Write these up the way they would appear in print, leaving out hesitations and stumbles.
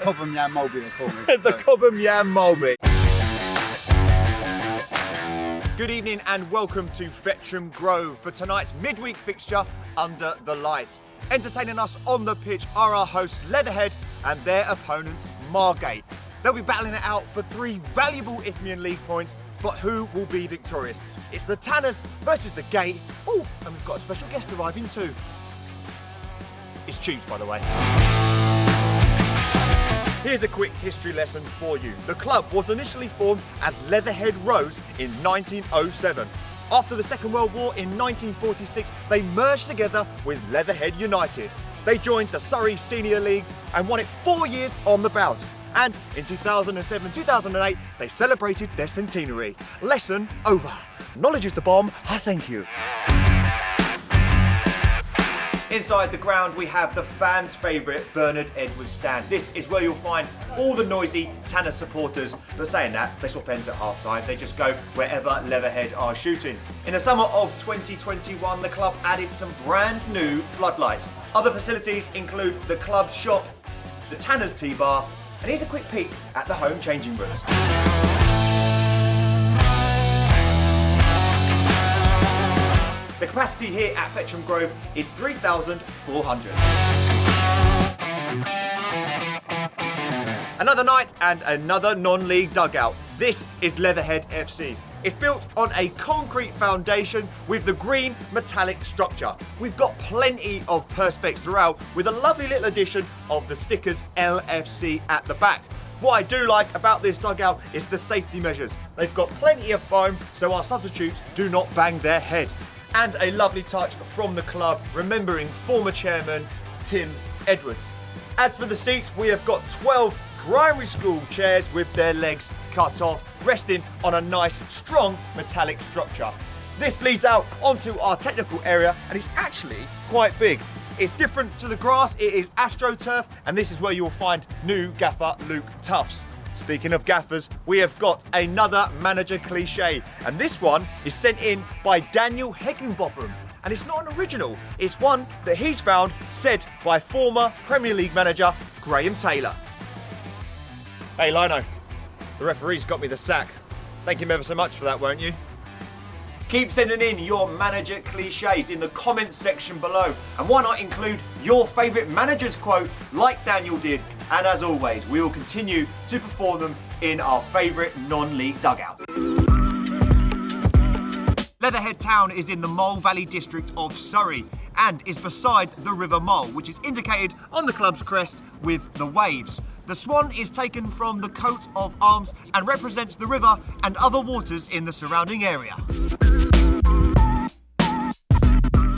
Cobham Yam Mulby, they call me. The Cobham Yam Mulby. Good evening and welcome to Fetcham Grove for tonight's midweek fixture Under the Lights. Entertaining us on the pitch are our hosts Leatherhead and their opponents Margate. They'll be battling it out for 3 valuable Isthmian League points, but who will be victorious? It's the Tanners versus the Gate. Oh, and we've got a special guest arriving too. It's Cheese, by the way. Here's a quick history lesson for you. The club was initially formed as Leatherhead Rose in 1907. After the Second World War in 1946, they merged together with Leatherhead United. They joined the Surrey Senior League and won it 4 years on the bounce. And in 2007-2008, they celebrated their centenary. Lesson over. Knowledge is the bomb. Thank you. Inside the ground, we have the fans' favourite Bernard Edwards stand. This is where you'll find all the noisy Tanner supporters. But saying that, they swap ends at half-time. They just go wherever Leatherhead are shooting. In the summer of 2021, the club added some brand new floodlights. Other facilities include the club's shop, the Tanner's Tea Bar, and here's a quick peek at the home changing rooms. The capacity here at Fetcham Grove is 3,400. Another night and another non-league dugout. This is Leatherhead FC's. It's built on a concrete foundation with the green metallic structure. We've got plenty of perspex throughout with a lovely little addition of the stickers LFC at the back. What I do like about this dugout is the safety measures. They've got plenty of foam so our substitutes do not bang their head. And a lovely touch from the club, remembering former chairman Tim Edwards. As for the seats, we have got 12 primary school chairs with their legs cut off, resting on a nice, strong metallic structure. This leads out onto our technical area, and it's actually quite big. It's different to the grass, it is AstroTurf, and this is where you'll find new gaffer Luke Tuffs. Speaking of gaffers, we have got another manager cliche, and this one is sent in by Daniel Heckenbotham. And it's not an original, it's one that he's found said by former Premier League manager Graham Taylor. Hey Lino, the referee's got me the sack. Thank him ever so much for that, won't you? Keep sending in your manager cliches in the comments section below. And why not include your favourite manager's quote like Daniel did. And as always, we will continue to perform them in our favourite non-league dugout. Leatherhead Town is in the Mole Valley district of Surrey and is beside the River Mole, which is indicated on the club's crest with the waves. The swan is taken from the coat of arms and represents the river and other waters in the surrounding area.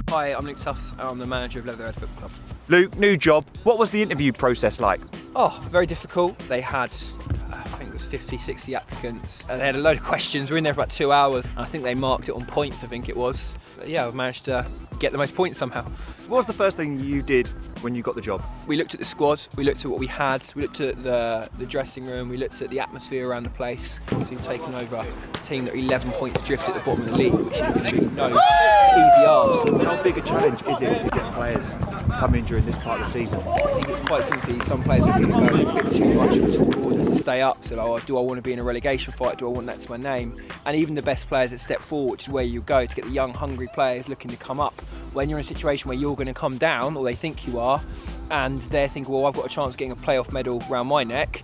Hi, I'm Luke Tuffs and I'm the manager of Leatherhead Football Club. Luke, new job. What was the interview process like? Oh, very difficult. They had, I think it was 50, 60 applicants. They had a load of questions. We were in there for about 2 hours. And I think they marked it on points, I think it was. But yeah, I've managed to get the most points somehow. What was the first thing you did when you got the job? We looked at the squad, we looked at what we had, we looked at the dressing room, we looked at the atmosphere around the place. So we've taken over a team that are 11 points adrift at the bottom of the league, which is going to be no easy ask. How big a challenge is it to get players to come in during this part of the season? I think it's quite simply some players are going to go a bit too much for top order to stay up. So like, do I want to be in a relegation fight? Do I want that to my name? And even the best players that step forward, which is where you go to get the young, hungry players looking to come up. When you're in a situation where you're going to come down, or they think you are, and they're thinking, well, I've got a chance of getting a playoff medal around my neck,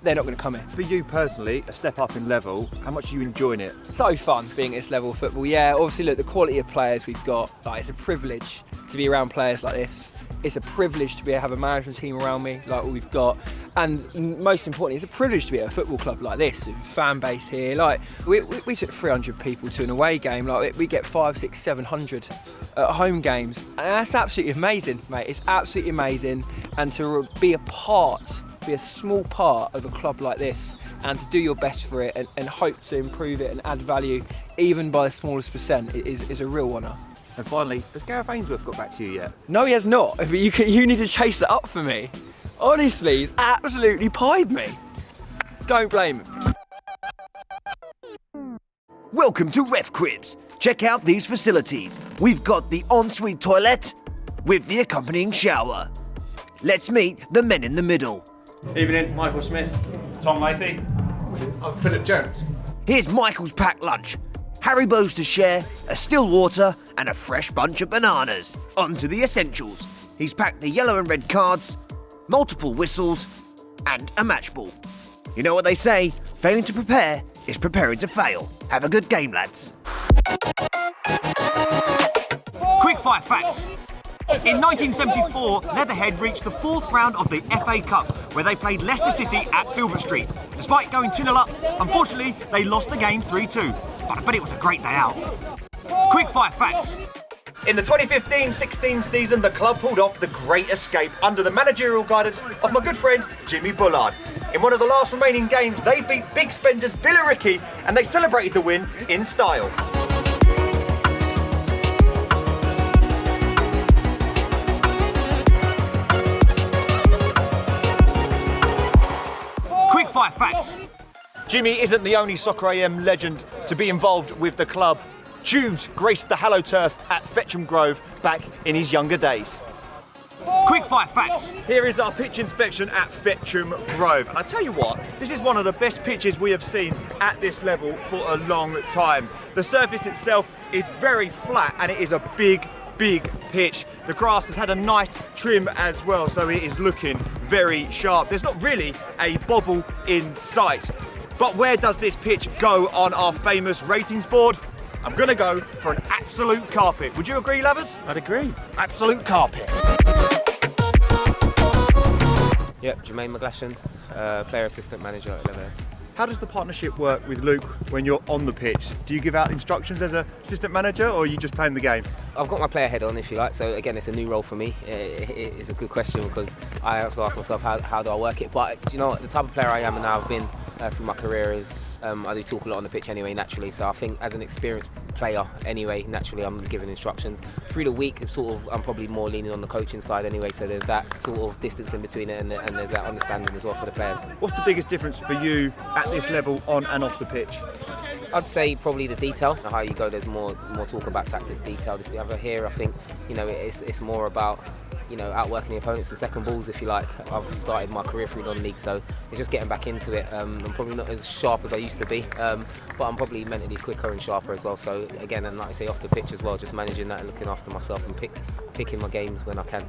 they're not going to come in. For you personally, a step up in level, how much are you enjoying it? So fun being at this level of football. Yeah, obviously, look, the quality of players we've got, like, it's a privilege to be around players like this. It's a privilege to be have a management team around me like what we've got, and most importantly, it's a privilege to be at a football club like this, a fan base here. Like we took 300 people to an away game. Like we get 500, 600, 700 at home games, and that's absolutely amazing, mate. It's absolutely amazing, and to be a small part of a club like this, and to do your best for it, and hope to improve it and add value, even by the smallest percent, is a real honour. And finally, has Gareth Ainsworth got back to you yet? No, he has not. But you need to chase that up for me. Honestly, he's absolutely pied me. Don't blame him. Welcome to Ref Cribs. Check out these facilities. We've got the ensuite toilet with the accompanying shower. Let's meet the men in the middle. Evening, Michael Smith. Tom Lathy. I'm Philip Jones. Here's Michael's packed lunch. Haribo's to share, a still water, and a fresh bunch of bananas. On to the essentials. He's packed the yellow and red cards, multiple whistles, and a match ball. You know what they say, failing to prepare is preparing to fail. Have a good game, lads. Quickfire facts. In 1974, Leatherhead reached the 4th round of the FA Cup, where they played Leicester City at Filbert Street. Despite going 2-0 up, unfortunately, they lost the game 3-2. But I bet it was a great day out. Quickfire facts. In the 2015-16 season, the club pulled off the Great Escape under the managerial guidance of my good friend, Jimmy Bullard. In one of the last remaining games, they beat big spenders Billericay, and they celebrated the win in style. Quickfire facts. Jimmy isn't the only Soccer AM legend to be involved with the club. Jude graced the hallowed turf at Fetcham Grove back in his younger days. Quickfire facts. Here is our pitch inspection at Fetcham Grove. And I tell you what, this is one of the best pitches we have seen at this level for a long time. The surface itself is very flat and it is a big pitch. The grass has had a nice trim as well, so it is looking very sharp. There's not really a bobble in sight. But where does this pitch go on our famous ratings board? I'm gonna go for an absolute carpet. Would you agree, Lavers? I'd agree. Absolute carpet. Yep, Jamie McGlashan, player assistant manager at Leatherhead. How does the partnership work with Luke when you're on the pitch? Do you give out instructions as an assistant manager, or are you just playing the game? I've got my player head on, if you like, so again, it's a new role for me. It's a good question because I have to ask myself, how do I work it? But you know what, the type of player I am and how I've been through my career is, I do talk a lot on the pitch anyway, naturally, so I think as an experienced player anyway, naturally I'm giving instructions. Through the week, I'm probably more leaning on the coaching side anyway, so there's that sort of distance in between it and there's that understanding as well for the players. What's the biggest difference for you at this level on and off the pitch? I'd say probably the detail. How you go, there's more talk about tactics, detail, this, the other. Here, I think, you know, it's more about, you know, outworking the opponents and second balls, if you like. I've started my career through non-league, so it's just getting back into it. I'm probably not as sharp as I used to be, but I'm probably mentally quicker and sharper as well. So again, and like I say, off the pitch as well, just managing that and looking after myself and picking my games when I can.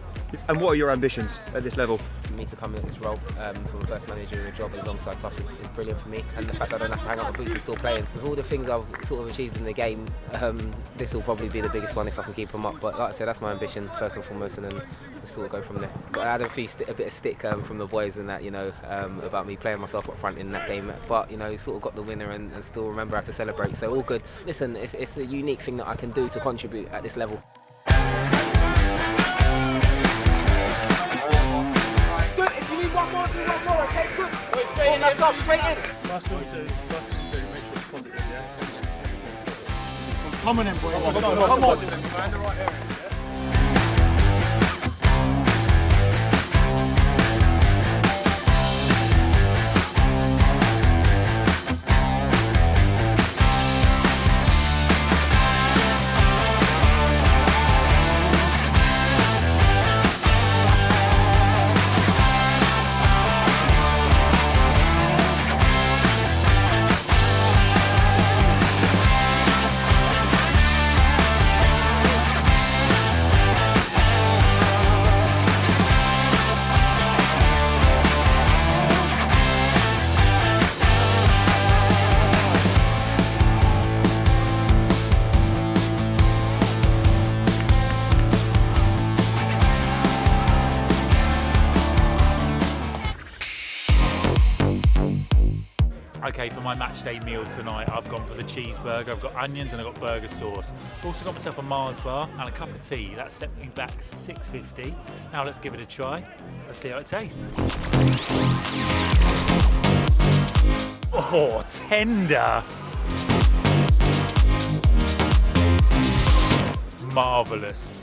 And what are your ambitions at this level? For me to come in at this role from a first managerial job alongside Tuffs is brilliant for me, and the fact that I don't have to hang up my boots and still playing. With all the things I've sort of achieved in the game, this will probably be the biggest one if I can keep them up. But like I said, that's my ambition first and foremost, and then we'll sort of go from there. But I had a bit of stick from the boys and that, you know, about me playing myself up front in that game. But you know, sort of got the winner and still remember how to celebrate. So all good. Listen, it's a unique thing that I can do to contribute at this level. Good, if you need one more, do one more, okay? Good. Straight in, that's off, straight in. Last one, do. Make sure it's positive, yeah? Come on in, boys. Come on. Okay, for my match day meal tonight, I've gone for the cheeseburger. I've got onions and I've got burger sauce. I've also got myself a Mars bar and a cup of tea. That set me back $6.50. Now let's give it a try. Let's see how it tastes. Oh, tender. Marvellous.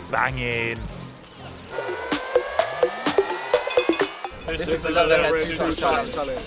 Banging. This is the Leatherhead 2-touch challenge.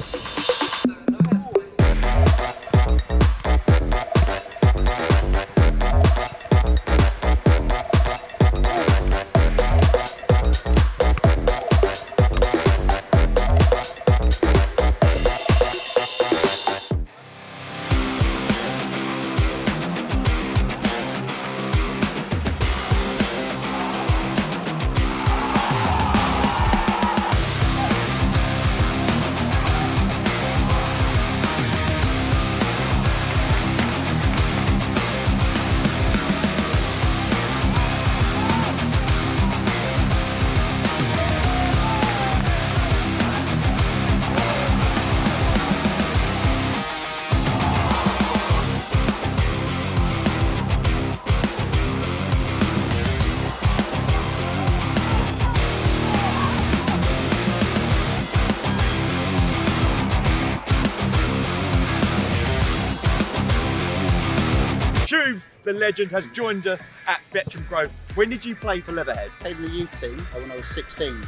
the legend, has joined us at Fetcham Grove. When did you play for Leatherhead? Played in the youth team when I was 16.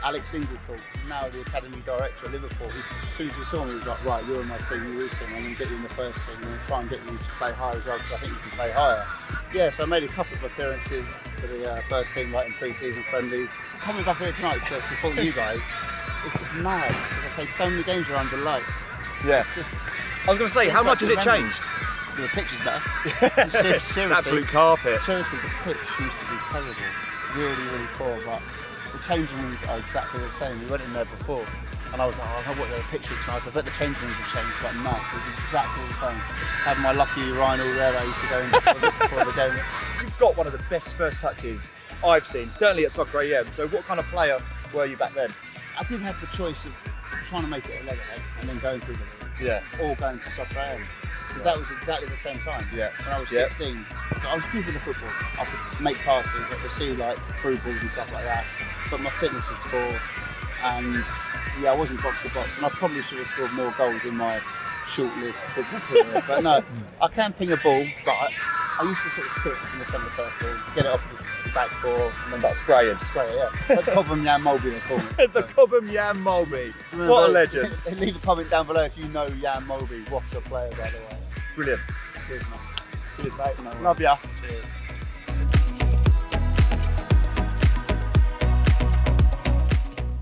Alex Inglethorpe, now the academy director at Liverpool, as soon as he saw me, he was like, right, you're in my senior youth team, I'm going to get you in the first team and try and get you to play higher as well, because I think you can play higher. Yeah, so I made a couple of appearances for the first team, like in pre-season friendlies. Coming back here tonight to support you guys, it's just mad, because I played so many games around the lights. Yeah. It's just, I was going to say, how much has it changed? The pitch is better. Seriously. Absolute carpet. Seriously, the pitch used to be terrible. Really, really poor, but the changing rooms are exactly the same. We went in there before, and I was like, oh, I know what the pitch looks like. I bet the changing rooms have changed, but no, it's exactly the same. Had my lucky urinal there that I used to go in before the game. You've got one of the best first touches I've seen, certainly at Soccer AM. So what kind of player were you back then? I did have the choice of trying to make it at Leatherhead and then going through the leagues, Yeah. or going to Soccer AM. Because that was exactly the same time. Yeah. When I was 16, so I was good with the football. I could make passes, I could see like through balls and stuff like that. But my fitness was poor, and yeah, I wasn't box to box, and I probably should have scored more goals in my short-lived football career. But no, I can ping a ball, but I used to sort of sit in the centre circle, get it off the back four, and then Start spraying. spray it. Yeah, like Cobham Jan Mulby they call me. The Cobham Jan Mulby. What a legend. Leave a comment down below if you know Jan Mulby. What a player, by the way. Brilliant. Cheers, mate. Cheers, mate. No Love ya. Cheers.